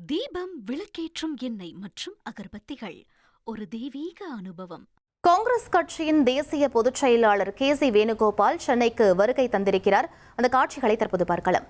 தீபம், விளக்கேற்றும் எண்ணெய் மற்றும் அகர்பத்திகள் ஒரு தெய்வீக அனுபவம். காங்கிரஸ் கட்சியின் தேசிய பொதுச் செயலாளர் KC வேணுகோபால் சென்னைக்கு வருகை தந்திருக்கிறார். அந்த காட்சிகளை தற்போது பார்க்கலாம்.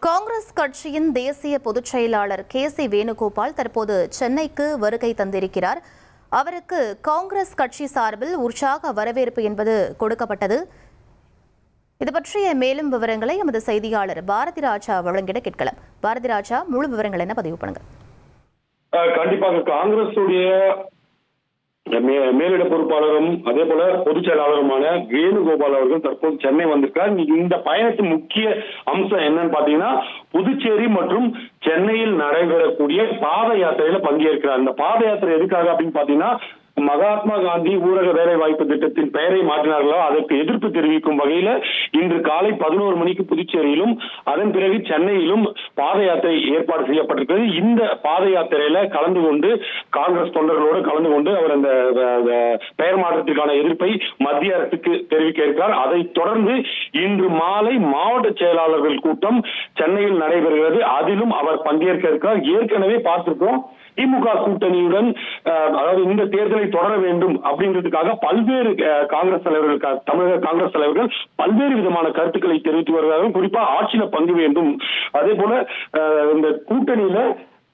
காங்கிரஸ் கட்சியின் தேசிய பொதுச் செயலாளர் KC வேணுகோபால் தற்போது சென்னைக்கு வருகை தந்திருக்கிறார். அவருக்கு காங்கிரஸ் கட்சி சார்பில் உற்சாக வரவேற்பு என்பது கொடுக்கப்பட்டது. இது பற்றிய மேலும் விவரங்களை எமது செய்தியாளர் பாரதி ராஜா வழங்கிட கேட்கலாம். பாரதி ராஜா, முழு விவரங்கள் என்ன பதிவு பண்ணுங்க. கண்டிப்பாக காங்கிரஸ் மேலிட பொறுப்பாளரும் அதே போல பொதுச் செயலாளருமான வேணுகோபால் அவர்கள் தற்போது சென்னை வந்திருக்கார். இந்த பயணத்தின் முக்கிய அம்சம் என்னன்னு பாத்தீங்கன்னா, புதுச்சேரி மற்றும் சென்னையில் நடைபெறக்கூடிய பாத யாத்திரையில பங்கேற்கிறார். இந்த பாத யாத்திரை எதுக்காக அப்படின்னு பாத்தீங்கன்னா, மகாத்மா காந்தி ஊரக வேலை வாய்ப்பு திட்டத்தின் பெயரை மாற்றினார்களோ அதற்கு எதிர்ப்பு தெரிவிக்கும் வகையில இன்று காலை 11 மணிக்கு புதுச்சேரியிலும் அதன் பிறகு சென்னையிலும் பாத யாத்திரை ஏற்பாடு செய்யப்பட்டிருக்கிறது. இந்த பாத யாத்திரையில கலந்து கொண்டு காங்கிரஸ் தொண்டர்களோடு கலந்து கொண்டு அவர் அந்த பெயர் மாற்றத்திற்கான எதிர்ப்பை மத்திய அரசுக்கு தெரிவிக்க இருக்கிறார். அதைத் தொடர்ந்து இன்று மாலை மாவட்ட செயலாளர்கள் கூட்டம் சென்னையில் நடைபெறுகிறது. அதிலும் அவர் பங்கேற்க இருக்கிறார். ஏற்கனவே பார்த்திருக்கோம், திமுக கூட்டணியுடன் அதாவது இந்த தேர்தலை தொடர வேண்டும் அப்படின்றதுக்காக பல்வேறு காங்கிரஸ் தலைவர்கள், தமிழக காங்கிரஸ் தலைவர்கள் பல்வேறு விதமான கருத்துக்களை தெரிவித்து வருகிறார்கள். குறிப்பா ஆட்சியில பங்கு வேண்டும், அதே போல இந்த கூட்டணியில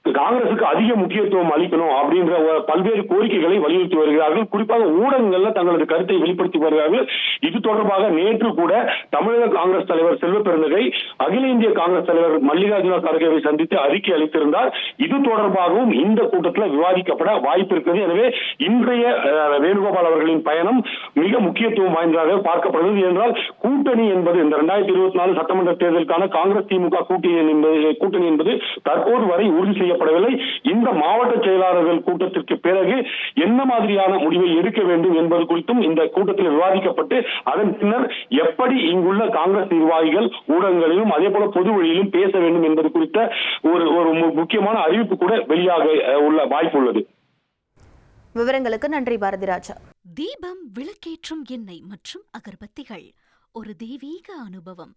காங்கிரசுக்கு அதிக முக்கியத்துவம் அளிக்கணும் அப்படின்ற பல்வேறு கோரிக்கைகளை வலியுறுத்தி வருகிறார்கள். குறிப்பாக ஊடகங்கள்ல தங்களது கருத்தை வெளிப்படுத்தி வருகிறார்கள். இது தொடர்பாக நேற்று கூட தமிழக காங்கிரஸ் தலைவர் செல்வ பெருந்தகை அகில இந்திய காங்கிரஸ் தலைவர் மல்லிகார்ஜுன கார்கேவை சந்தித்து அறிக்கை அளித்திருந்தார். இது தொடர்பாகவும் இந்த கூட்டத்தில் விவாதிக்கப்பட வாய்ப்பு இருக்கிறது. எனவே இன்றைய வேணுகோபால் அவர்களின் பயணம் மிக முக்கியத்துவம் வாய்ந்ததாக பார்க்கப்படுகிறது. என்றால் கூட்டணி என்பது இந்த 2024 சட்டமன்ற தேர்தலுக்கான காங்கிரஸ் திமுக கூட்டணி என்பது தற்போது வரை உறுதி செய்ய செய்யப்படவில்லை. இந்த மாவட்ட செயலாளர்கள் கூட்டத்திற்கு பிறகு என்ன மாதிரியான முடிவை எடுக்க வேண்டும் என்பது குறித்தும் இந்த கூட்டத்தில் விவாதிக்கப்பட்டு அதன் பின்னர் எப்படி இங்குள்ள காங்கிரஸ் நிர்வாகிகள் ஊடகங்களிலும் அதே போல பொது வழியிலும் பேச வேண்டும் என்பது குறித்த ஒரு முக்கியமான அறிவிப்பு கூட வெளியாக உள்ள வாய்ப்பு உள்ளது. விவரங்களுக்கு நன்றி பாரதி ராஜா. தீபம், விளக்கேற்றும் எண்ணெய் மற்றும் அகர்பத்திகள் ஒரு தெய்வீக அனுபவம்.